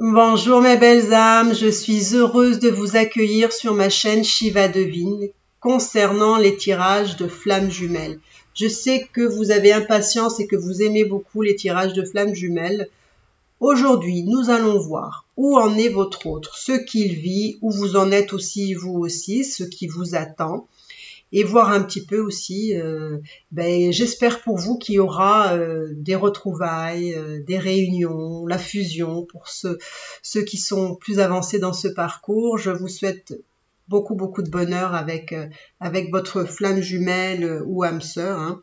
Bonjour mes belles âmes, je suis heureuse de vous accueillir sur ma chaîne Shiva Devine concernant les tirages de flammes jumelles. Je sais que vous avez impatience et que vous aimez beaucoup les tirages de flammes jumelles. Aujourd'hui, nous allons voir où en est votre autre, ce qu'il vit, où vous en êtes aussi vous aussi, ce qui vous attend. Et voir un petit peu aussi, j'espère pour vous qu'il y aura des retrouvailles, des réunions, la fusion pour ceux qui sont plus avancés dans ce parcours. Je vous souhaite beaucoup de bonheur avec votre flamme jumelle ou âme sœur. Hein.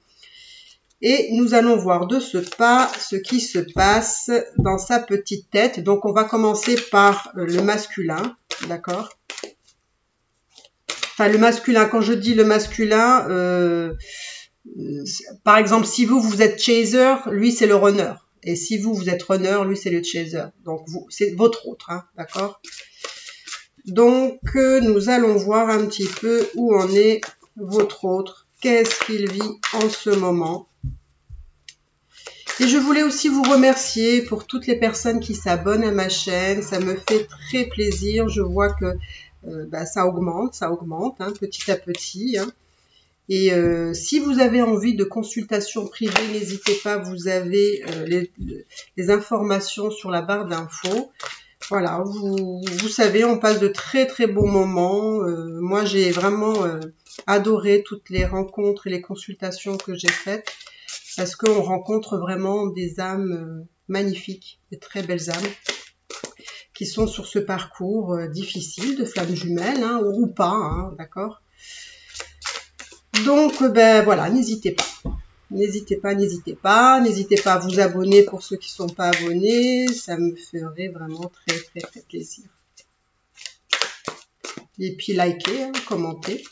Et nous allons voir de ce pas ce qui se passe dans sa petite tête. Donc on va commencer par le masculin, d'accord ? Enfin, le masculin, quand je dis le masculin, par exemple, si vous êtes chaser, lui, c'est le runner. Et si vous êtes runner, lui, c'est le chaser. Donc, c'est votre autre, hein, d'accord? Donc, nous allons voir un petit peu où en est votre autre. Qu'est-ce qu'il vit en ce moment? Et je voulais aussi vous remercier pour toutes les personnes qui s'abonnent à ma chaîne. Ça me fait très plaisir. Je vois que ça augmente hein, petit à petit. Hein. Et si vous avez envie de consultation privée, n'hésitez pas, vous avez les informations sur la barre d'infos. Voilà, vous savez, on passe de très bons moments. Moi, j'ai vraiment adoré toutes les rencontres et les consultations que j'ai faites parce qu'on rencontre vraiment des âmes magnifiques, des très belles âmes qui sont sur ce parcours difficile de flammes jumelles, hein, ou pas, hein, d'accord? Donc, voilà, n'hésitez pas. N'hésitez pas à vous abonner pour ceux qui ne sont pas abonnés, ça me ferait vraiment très plaisir. Et puis likez, hein, commentez.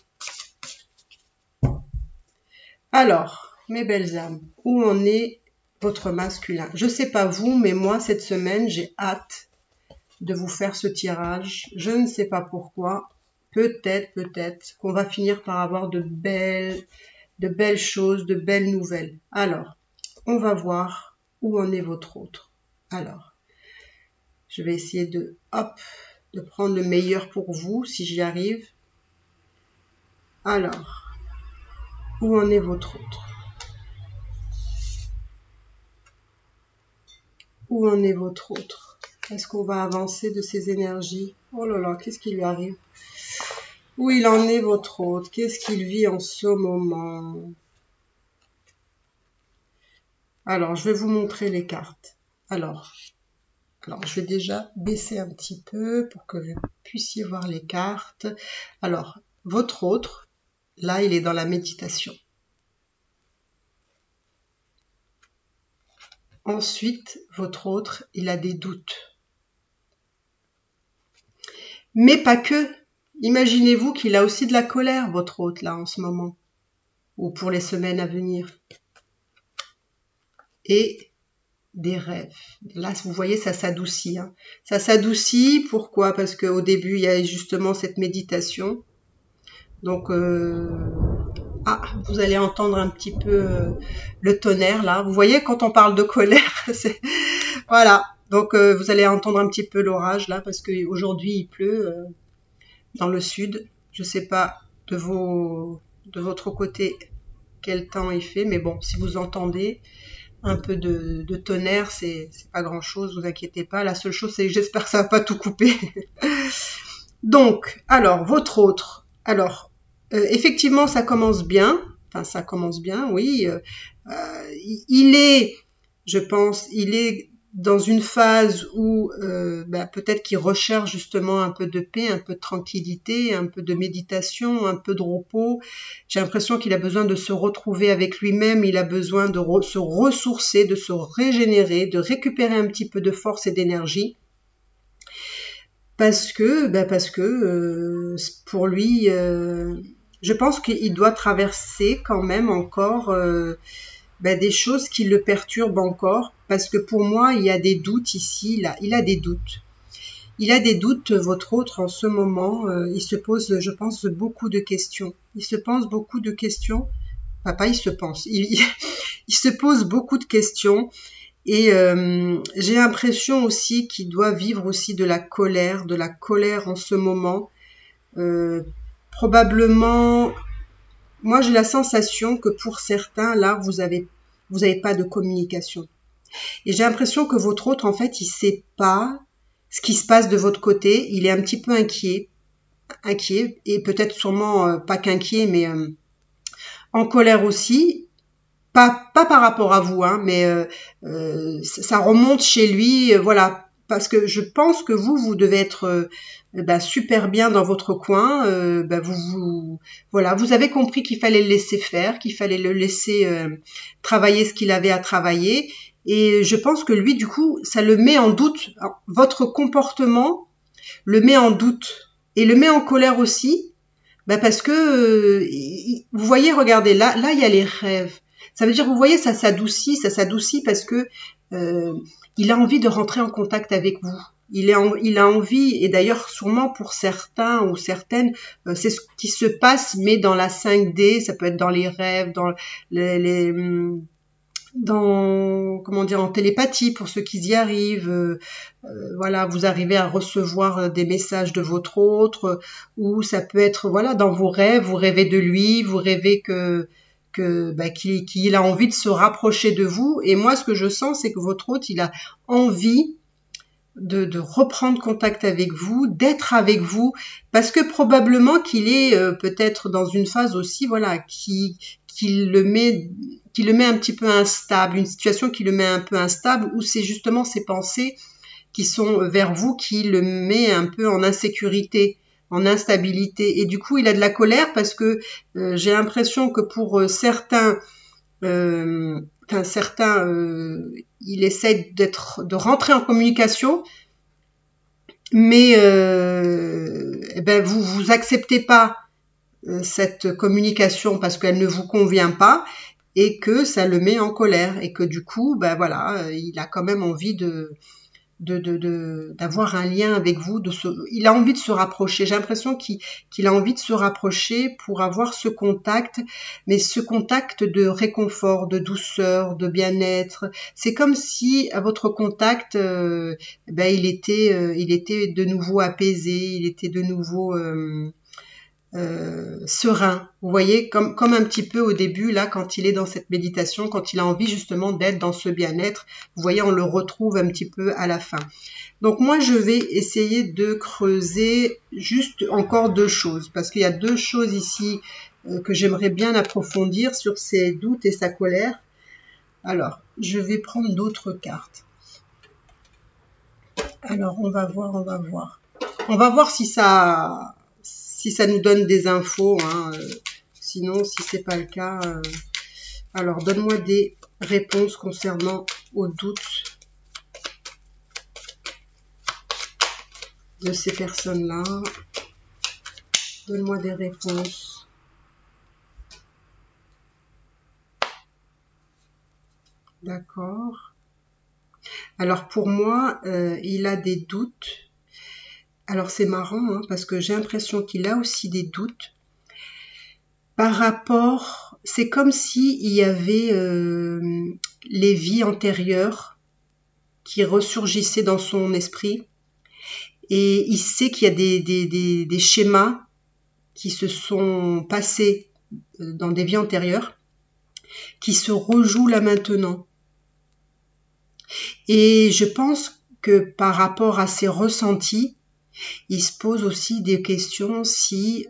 Alors, mes belles âmes, où en est votre masculin? Je ne sais pas vous, mais moi, cette semaine, j'ai hâte de vous faire ce tirage. Je ne sais pas pourquoi. Peut-être qu'on va finir par avoir de belles choses, de belles nouvelles. Alors, on va voir où en est votre autre. Alors, je vais essayer de prendre le meilleur pour vous, si j'y arrive. Alors, où en est votre autre? Où en est votre autre? Est-ce qu'on va avancer de ces énergies? Oh là là, qu'est-ce qui lui arrive? Où il en est votre autre? Qu'est-ce qu'il vit en ce moment? Alors, je vais vous montrer les cartes. Alors, je vais déjà baisser un petit peu pour que vous puissiez voir les cartes. Alors, votre autre, là, il est dans la méditation. Ensuite, votre autre, il a des doutes. Mais pas que. Imaginez-vous qu'il a aussi de la colère, votre autre, là, en ce moment. Ou pour les semaines à venir. Et des rêves. Là, vous voyez, ça s'adoucit. Hein. Ça s'adoucit, pourquoi? Parce qu'au début, il y a justement cette méditation. Donc, vous allez entendre un petit peu le tonnerre, là. Vous voyez, quand on parle de colère, voilà. Donc, vous allez entendre un petit peu l'orage, là, parce qu'aujourd'hui, il pleut dans le sud. Je ne sais pas de votre côté quel temps il fait, mais bon, si vous entendez un peu de tonnerre, c'est pas grand chose, vous inquiétez pas. La seule chose, c'est que j'espère que ça va pas tout couper. Donc, alors, votre autre. Alors, effectivement, ça commence bien. Enfin, ça commence bien, oui. Il est, je pense, il est dans une phase où peut-être qu'il recherche justement un peu de paix, un peu de tranquillité, un peu de méditation, un peu de repos. J'ai l'impression qu'il a besoin de se retrouver avec lui-même, il a besoin de se ressourcer, de se régénérer, de récupérer un petit peu de force et d'énergie. Parce que pour lui, je pense qu'il doit traverser quand même encore des choses qui le perturbent encore, parce que pour moi, il y a des doutes ici, là, il a des doutes. Il a des doutes, votre autre, en ce moment, il se pose, je pense, beaucoup de questions. Il se pense beaucoup de questions. Il se pose beaucoup de questions Et j'ai l'impression aussi qu'il doit vivre aussi de la colère en ce moment. Probablement, moi j'ai la sensation que pour certains, là, vous avez pas de communication. Et j'ai l'impression que votre autre, en fait, il sait pas ce qui se passe de votre côté. Il est un petit peu inquiet, et peut-être sûrement pas qu'inquiet, mais en colère aussi. Pas par rapport à vous, hein, mais ça remonte chez lui, voilà. Parce que je pense que vous devez être super bien dans votre coin. Voilà, vous avez compris qu'il fallait le laisser faire, qu'il fallait le laisser travailler ce qu'il avait à travailler. Et je pense que lui, du coup, ça le met en doute. Alors, votre comportement le met en doute et le met en colère aussi. Parce que vous voyez, regardez, là il y a les rêves. Ça veut dire, vous voyez, ça s'adoucit parce que il a envie de rentrer en contact avec vous. Il a envie, et d'ailleurs sûrement pour certains ou certaines, c'est ce qui se passe, mais dans la 5D, ça peut être dans les rêves, dans comment dire, en télépathie pour ceux qui y arrivent. Voilà, vous arrivez à recevoir des messages de votre autre, ou ça peut être, voilà, dans vos rêves, vous rêvez de lui, vous rêvez qu'il a envie de se rapprocher de vous. Et moi, ce que je sens, c'est que votre hôte, il a envie de reprendre contact avec vous, d'être avec vous, parce que probablement qu'il est peut-être dans une phase aussi, voilà, qui le met un petit peu instable, une situation qui le met un peu instable, où c'est justement ses pensées qui sont vers vous qui le met un peu en insécurité, en instabilité. Et du coup, il a de la colère parce que j'ai l'impression que pour certains, il essaie de rentrer en communication, mais vous acceptez pas cette communication parce qu'elle ne vous convient pas, et que ça le met en colère, et que du coup, voilà, il a quand même envie d'avoir un lien avec vous, il a envie de se rapprocher. J'ai l'impression qu'il a envie de se rapprocher pour avoir ce contact, mais ce contact de réconfort, de douceur, de bien-être. C'est comme si à votre contact, il était de nouveau apaisé, il était de nouveau serein. Vous voyez, comme un petit peu au début, là, quand il est dans cette méditation, quand il a envie justement d'être dans ce bien-être, vous voyez, on le retrouve un petit peu à la fin. Donc moi, je vais essayer de creuser juste encore deux choses, parce qu'il y a deux choses ici que j'aimerais bien approfondir sur ses doutes et sa colère. Alors, je vais prendre d'autres cartes. Alors, on va voir. On va voir si ça nous donne des infos, hein. Sinon, si c'est pas le cas, alors donne-moi des réponses concernant aux doutes de ces personnes-là. Donne-moi des réponses. D'accord. Alors pour moi, il a des doutes. Alors c'est marrant, hein, parce que j'ai l'impression qu'il a aussi des doutes par rapport, c'est comme si il y avait les vies antérieures qui ressurgissaient dans son esprit, et il sait qu'il y a des schémas qui se sont passés dans des vies antérieures, qui se rejouent là maintenant. Et je pense que par rapport à ses ressentis, il se pose aussi des questions si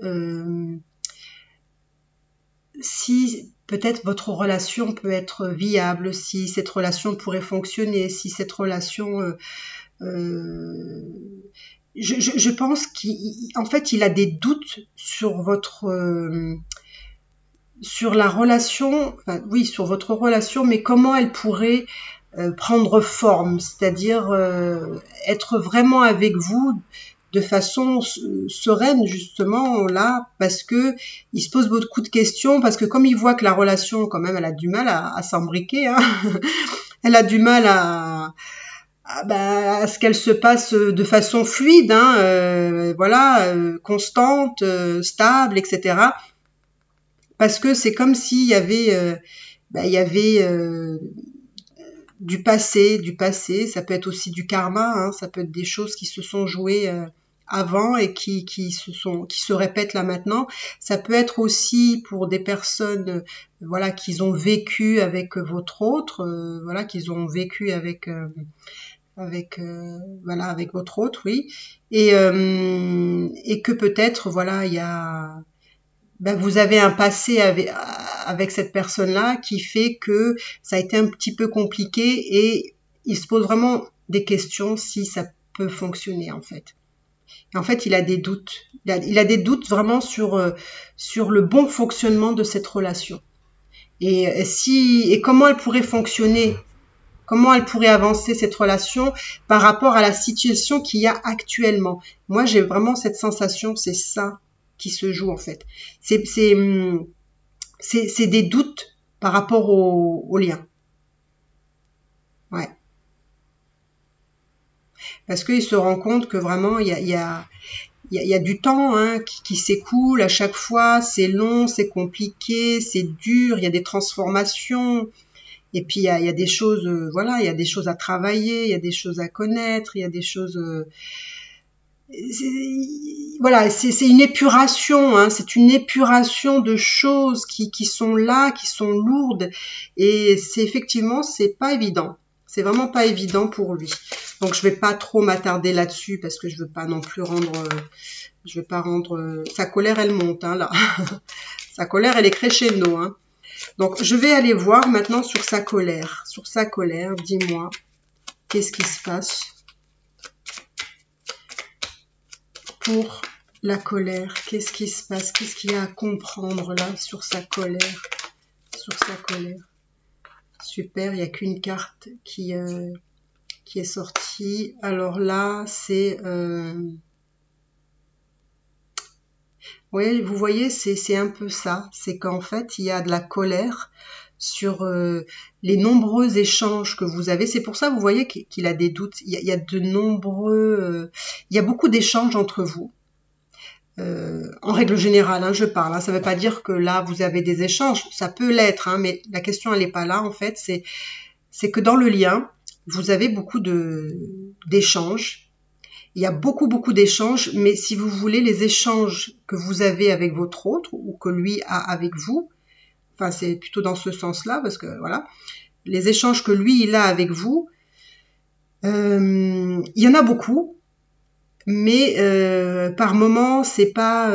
peut-être votre relation peut être viable, si cette relation pourrait fonctionner, si cette relation... je pense qu'en fait, il a des doutes sur sur la relation, enfin, oui, sur votre relation, mais comment elle pourrait prendre forme, c'est-à-dire être vraiment avec vous de façon sereine, justement, là, parce que il se pose beaucoup de questions, parce que comme il voit que la relation, quand même, elle a du mal à s'embriquer, hein, elle a du mal à ce qu'elle se passe de façon fluide, hein, voilà, constante, stable, etc. Parce que c'est comme s'il y avait, du passé, ça peut être aussi du karma, hein, ça peut être des choses qui se sont jouées avant et qui se répètent là maintenant. Ça peut être aussi pour des personnes, voilà, qu'ils ont vécu avec votre autre, voilà, qu'ils ont vécu avec voilà, avec votre autre, oui, et que peut-être, voilà, il y a vous avez un passé avec cette personne-là qui fait que ça a été un petit peu compliqué et il se pose vraiment des questions si ça peut fonctionner en fait. Et en fait, il a des doutes. Il a des doutes vraiment sur le bon fonctionnement de cette relation. Et comment elle pourrait fonctionner, comment elle pourrait avancer cette relation par rapport à la situation qu'il y a actuellement. Moi, j'ai vraiment cette sensation, c'est ça qui se joue en fait. C'est des doutes par rapport au lien. Ouais. Parce qu'il se rend compte que vraiment il y a du temps hein, qui s'écoule à chaque fois, c'est long, c'est compliqué, c'est dur, il y a des transformations. Et puis il y a des choses, voilà, il y a des choses à travailler, il y a des choses à connaître, il y a des choses, voilà, c'est une épuration, hein, c'est une épuration de choses qui sont là, qui sont lourdes, et c'est effectivement c'est pas évident, c'est vraiment pas évident pour lui. Donc je vais pas trop m'attarder là-dessus parce que je veux pas non plus je vais pas rendre, sa colère elle monte, hein, là, sa colère elle est crescendo, hein. Donc, je vais aller voir maintenant sur sa colère. Sur sa colère, dis-moi, qu'est-ce qui se passe pour la colère? Qu'est-ce qui se passe? Qu'est-ce qu'il y a à comprendre là sur sa colère? Sur sa colère. Super, il n'y a qu'une carte qui est sortie. Alors là, c'est... Oui, vous voyez, c'est un peu ça. C'est qu'en fait, il y a de la colère sur les nombreux échanges que vous avez. C'est pour ça, vous voyez qu'il a des doutes. Il y a de nombreux... il y a beaucoup d'échanges entre vous. En règle générale, hein, je parle. Hein, ça ne veut pas dire que là, vous avez des échanges. Ça peut l'être, hein, mais la question, elle n'est pas là, en fait. C'est que dans le lien, vous avez beaucoup d'échanges. Il y a beaucoup d'échanges, mais si vous voulez, les échanges que vous avez avec votre autre ou que lui a avec vous, enfin c'est plutôt dans ce sens-là, parce que voilà, les échanges que lui il a avec vous, il y en a beaucoup, mais par moment c'est pas,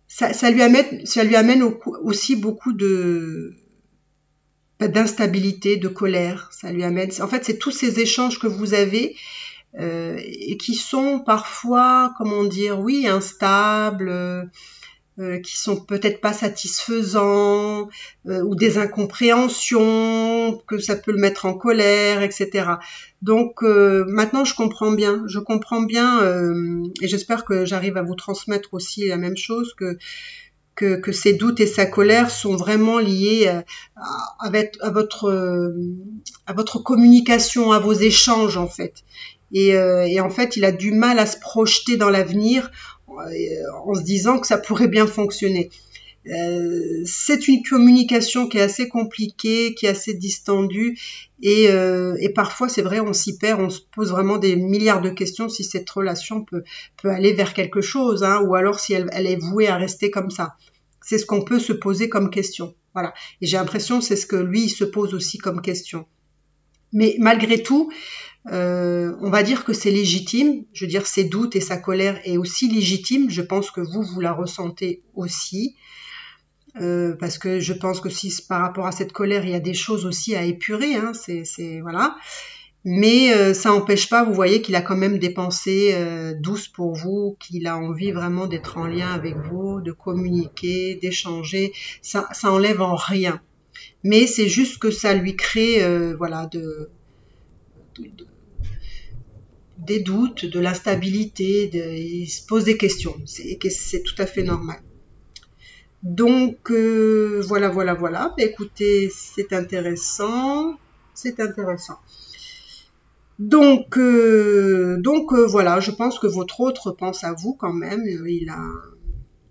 ça lui amène aussi beaucoup d'instabilité, de colère. Ça lui amène, en fait, c'est tous ces échanges que vous avez. Et qui sont parfois, comment dire, oui, instables, qui sont peut-être pas satisfaisants, ou des incompréhensions, que ça peut le mettre en colère, etc. Donc maintenant je comprends bien, et j'espère que j'arrive à vous transmettre aussi la même chose, que ces doutes et sa colère sont vraiment liés à votre communication, à vos échanges en fait. Et en fait, il a du mal à se projeter dans l'avenir en se disant que ça pourrait bien fonctionner. C'est une communication qui est assez compliquée, qui est assez distendue, et parfois, c'est vrai, on s'y perd, on se pose vraiment des milliards de questions si cette relation peut aller vers quelque chose, hein, ou alors si elle est vouée à rester comme ça. C'est ce qu'on peut se poser comme question. Voilà. Et j'ai l'impression que c'est ce que lui, il se pose aussi comme question. Mais malgré tout, on va dire que c'est légitime. Je veux dire, ses doutes et sa colère est aussi légitime. Je pense que vous la ressentez aussi. Parce que je pense que si par rapport à cette colère, il y a des choses aussi à épurer. Hein, voilà. Mais ça n'empêche pas, vous voyez qu'il a quand même des pensées douces pour vous, qu'il a envie vraiment d'être en lien avec vous, de communiquer, d'échanger. Ça enlève en rien. Mais c'est juste que ça lui crée, voilà, des doutes, de l'instabilité, il se pose des questions. C'est tout à fait normal. Donc voilà. Bah, écoutez, c'est intéressant. Donc voilà, je pense que votre autre pense à vous quand même.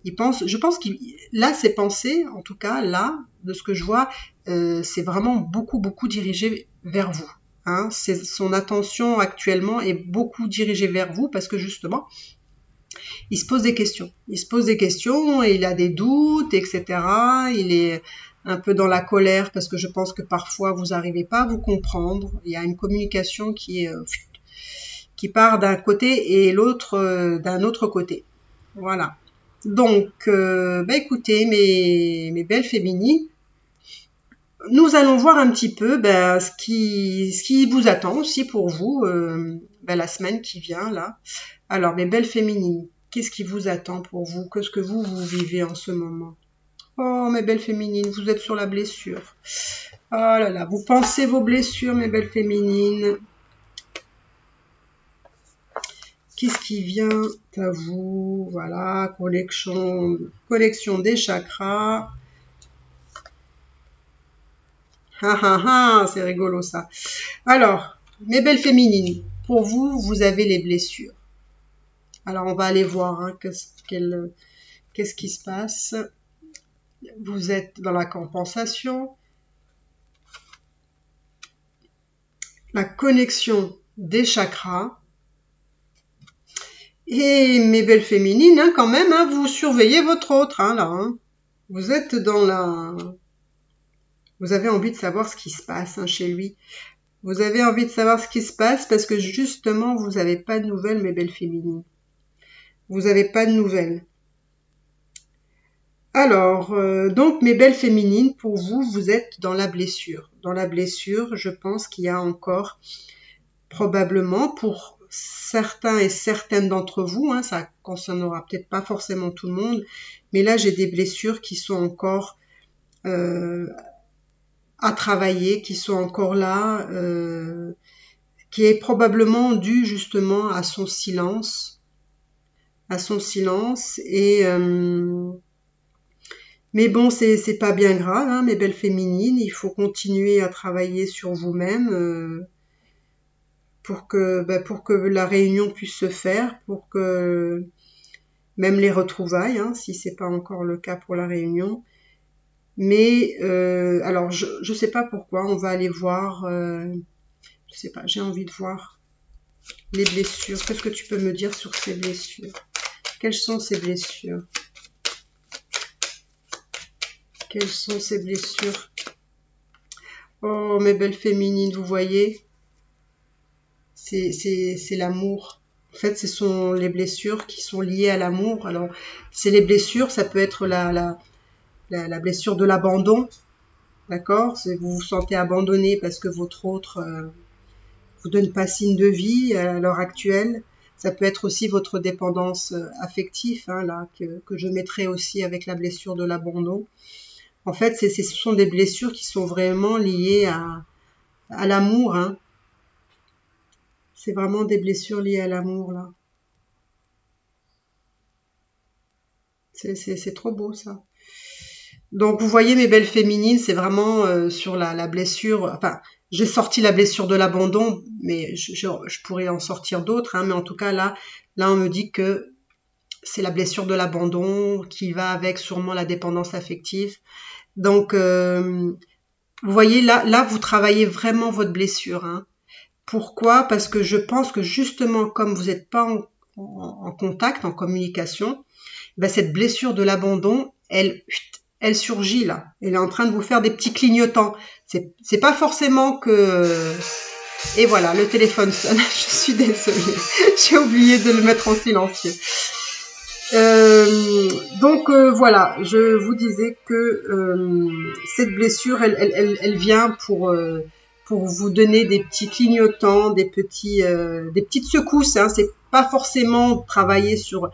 Je pense qu'il, là, ses pensées, en tout cas, là, de ce que je vois, c'est vraiment beaucoup dirigé vers vous. Hein. Son attention actuellement est beaucoup dirigée vers vous parce que justement, il se pose des questions. Il se pose des questions, et il a des doutes, etc. Il est un peu dans la colère parce que je pense que parfois vous n'arrivez pas à vous comprendre. Il y a une communication qui part d'un côté et l'autre d'un autre côté. Voilà. Donc, écoutez, mes belles féminines, nous allons voir un petit peu ce qui vous attend aussi pour vous la semaine qui vient là. Alors, mes belles féminines, qu'est-ce qui vous attend pour vous? Qu'est-ce que vous vivez en ce moment? Oh, mes belles féminines, vous êtes sur la blessure. Oh là là, vous pensez vos blessures, mes belles féminines. Qu'est-ce qui vient à vous? Voilà, connexion des chakras. C'est rigolo ça. Alors, mes belles féminines, pour vous, vous avez les blessures. Alors, on va aller voir hein, qu'est-ce qui se passe. Vous êtes dans la compensation. La connexion des chakras. Et mes belles féminines, hein, quand même, hein, vous surveillez votre autre, hein, là. Hein. Vous êtes dans la... Vous avez envie de savoir ce qui se passe hein, chez lui. Vous avez envie de savoir ce qui se passe parce que justement, vous n'avez pas de nouvelles, mes belles féminines. Vous n'avez pas de nouvelles. Alors, donc, mes belles féminines, pour vous, vous êtes dans la blessure. Dans la blessure, je pense qu'il y a encore, probablement, pour certains et certaines d'entre vous, hein, ça concernera peut-être pas forcément tout le monde, mais là, j'ai des blessures qui sont encore à travailler, qui sont encore là, qui est probablement dû justement à son silence, et mais bon, c'est pas bien grave, hein, mes belles féminines, il faut continuer à travailler sur vous-même pour que la réunion puisse se faire, pour que même les retrouvailles, hein, si c'est pas encore le cas pour la réunion. Mais alors je sais pas pourquoi, on va aller voir, je sais pas, j'ai envie de voir les blessures. Qu'est-ce que tu peux me dire sur ces blessures? Quelles sont ces blessures? Quelles sont ces blessures? Oh, mes belles féminines, vous voyez, c'est l'amour. En fait, ce sont les blessures qui sont liées à l'amour. Alors, c'est les blessures, ça peut être la blessure de l'abandon, d'accord? Vous vous sentez abandonné parce que votre autre vous donne pas signe de vie à l'heure actuelle. Ça peut être aussi votre dépendance affective, hein, là, que je mettrai aussi avec la blessure de l'abandon. En fait, ce sont des blessures qui sont vraiment liées à l'amour. Hein. C'est vraiment des blessures liées à l'amour, là. C'est trop beau, ça. Donc, vous voyez, mes belles féminines, c'est vraiment sur la blessure. Enfin, j'ai sorti la blessure de l'abandon, mais je pourrais en sortir d'autres. Hein, mais en tout cas, là, on me dit que c'est la blessure de l'abandon qui va avec sûrement la dépendance affective. Donc, vous voyez, là, vous travaillez vraiment votre blessure. Hein. Pourquoi? Parce que je pense que justement, comme vous n'êtes pas en contact, en communication, cette blessure de l'abandon, elle surgit là. Elle est en train de vous faire des petits clignotants. C'est pas forcément que... Et voilà, le téléphone sonne. Je suis désolée. J'ai oublié de le mettre en silencieux. Donc voilà, je vous disais que cette blessure, elle vient pour vous donner des petits clignotants, des petites secousses. Hein. C'est pas forcément travailler sur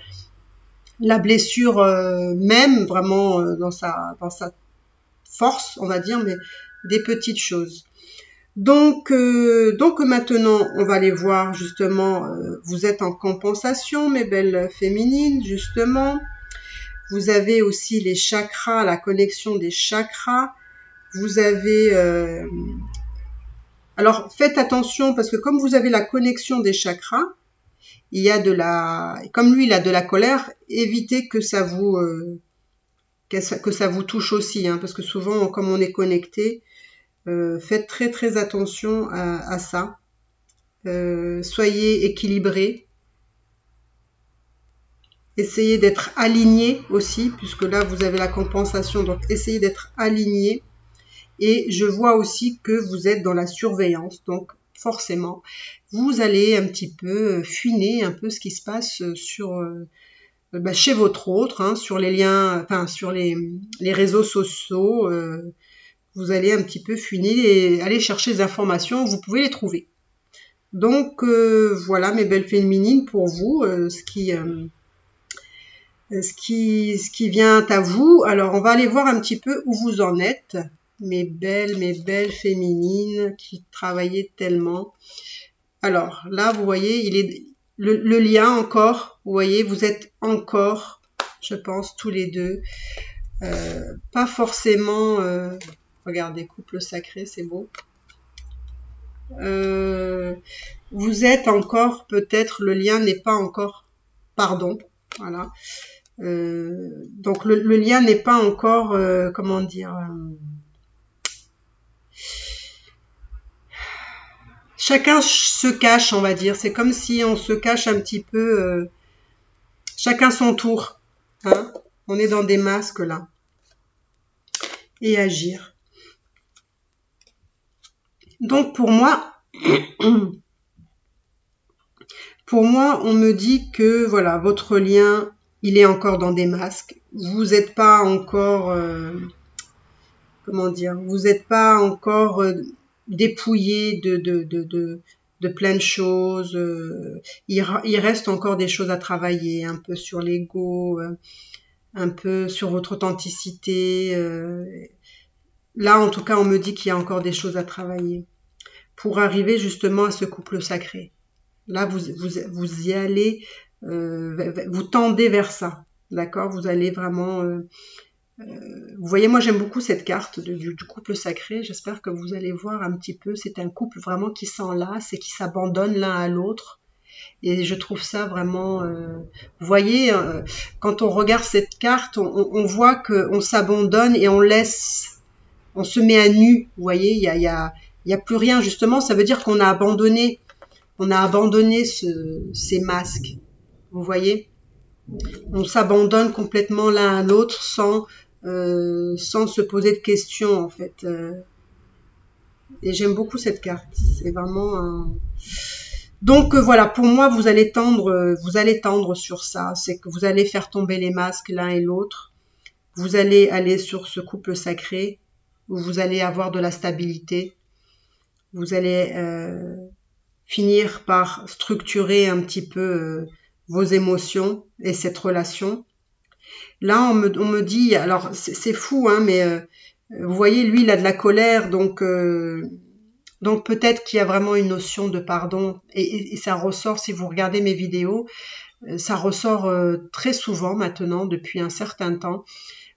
la blessure même, vraiment dans sa force, on va dire, mais des petites choses. Donc maintenant, on va aller voir justement, vous êtes en compensation, mes belles féminines, justement. Vous avez aussi les chakras, la connexion des chakras. Vous avez... alors, faites attention parce que comme vous avez la connexion des chakras, il y a de la, comme lui il a de la colère, évitez que ça vous touche aussi, hein, parce que souvent comme on est connecté, faites très très attention à ça. Soyez équilibrés. Essayez d'être aligné aussi, puisque là vous avez la compensation, donc essayez d'être aligné. Et je vois aussi que vous êtes dans la surveillance, donc forcément vous allez un petit peu fuiner un peu ce qui se passe sur chez votre autre, hein, sur les liens, enfin sur les réseaux sociaux. Vous allez un petit peu fuiner et aller chercher des informations, vous pouvez les trouver. Donc voilà mes belles féminines pour vous, ce qui vient à vous. Alors on va aller voir un petit peu où vous en êtes, mes belles féminines qui travaillaient tellement. Alors là vous voyez, il est le lien encore, vous voyez, vous êtes encore, je pense, tous les deux, pas forcément, regardez, couple sacré, c'est beau. Vous êtes encore, peut-être, le lien n'est pas encore, pardon, voilà. Donc le lien n'est pas encore, comment dire, chacun se cache, on va dire. C'est comme si on se cache un petit peu, chacun son tour. Hein, on est dans des masques là. Et agir. Donc pour moi, on me dit que voilà, votre lien, il est encore dans des masques. Vous n'êtes pas encore, comment dire, vous n'êtes pas encore dépouillé de plein de choses. Il reste encore des choses à travailler, un peu sur l'ego, un peu sur votre authenticité. Là, en tout cas, on me dit qu'il y a encore des choses à travailler pour arriver justement à ce couple sacré. Là, vous y allez, vous tendez vers ça, d'accord? Vous allez vraiment... vous voyez, moi j'aime beaucoup cette carte du couple sacré. J'espère que vous allez voir un petit peu. C'est un couple vraiment qui s'enlace et qui s'abandonne l'un à l'autre. Et je trouve ça vraiment... vous voyez, quand on regarde cette carte, on voit qu'on s'abandonne et on laisse... On se met à nu. Vous voyez, il y a plus rien. Justement, ça veut dire qu'on a abandonné. On a abandonné ces masques. Vous voyez, on s'abandonne complètement l'un à l'autre sans se poser de questions en fait. Et j'aime beaucoup cette carte. C'est vraiment un... Donc voilà, pour moi, vous allez tendre sur ça. C'est que vous allez faire tomber les masques l'un et l'autre. Vous allez aller sur ce couple sacré où vous allez avoir de la stabilité. Vous allez finir par structurer un petit peu vos émotions et cette relation. Là, on me dit, alors c'est fou, hein, mais vous voyez, lui, il a de la colère, donc peut-être qu'il y a vraiment une notion de pardon, et ça ressort, si vous regardez mes vidéos, ça ressort très souvent maintenant, depuis un certain temps.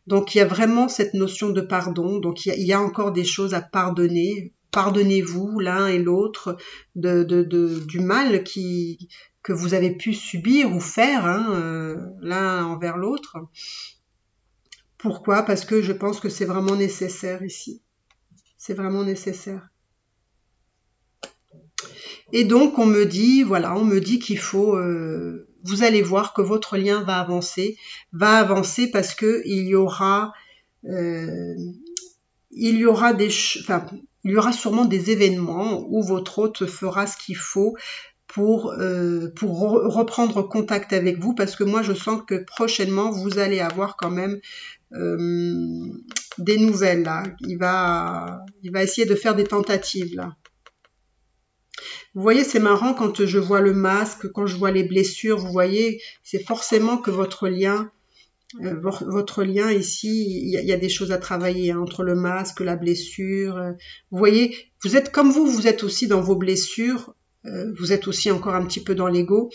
Donc il y a vraiment cette notion de pardon, donc il y a encore des choses à pardonner. Pardonnez-vous l'un et l'autre du mal que vous avez pu subir ou faire, hein, l'un envers l'autre. Pourquoi? Parce que je pense que c'est vraiment nécessaire ici. C'est vraiment nécessaire. Et donc on me dit, voilà, on me dit qu'il faut... vous allez voir que votre lien va avancer parce que il y aura sûrement des événements où votre hôte fera ce qu'il faut pour reprendre contact avec vous, parce que moi je sens que prochainement vous allez avoir quand même des nouvelles là. Il va essayer de faire des tentatives là. Vous voyez, c'est marrant quand je vois le masque, quand je vois les blessures, vous voyez, c'est forcément que votre lien ici, il y a des choses à travailler, hein, entre le masque, la blessure. Vous voyez, vous êtes comme vous êtes aussi dans vos blessures, vous êtes aussi encore un petit peu dans l'ego,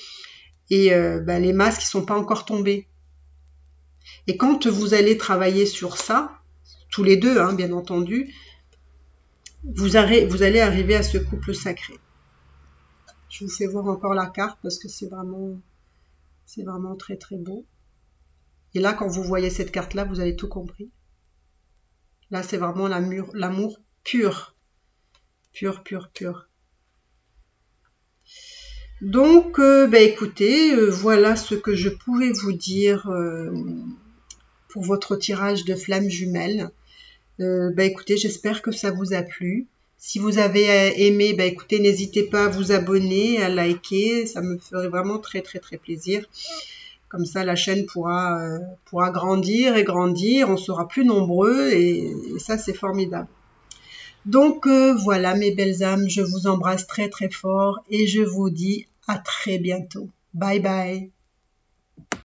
et les masques ne sont pas encore tombés. Et quand vous allez travailler sur ça, tous les deux, hein, bien entendu, vous allez arriver à ce couple sacré. Je vous fais voir encore la carte parce que c'est vraiment très très beau. Et là, quand vous voyez cette carte-là, vous avez tout compris. Là, c'est vraiment l'amour pur. Pur, pur, pur. Donc, écoutez, voilà ce que je pouvais vous dire pour votre tirage de flammes jumelles. Écoutez, j'espère que ça vous a plu. Si vous avez aimé, écoutez, n'hésitez pas à vous abonner, à liker. Ça me ferait vraiment très, très, très plaisir. Comme ça, la chaîne pourra grandir et grandir. On sera plus nombreux et ça, c'est formidable. Donc, voilà, mes belles âmes, je vous embrasse très, très fort et je vous dis à très bientôt. Bye, bye.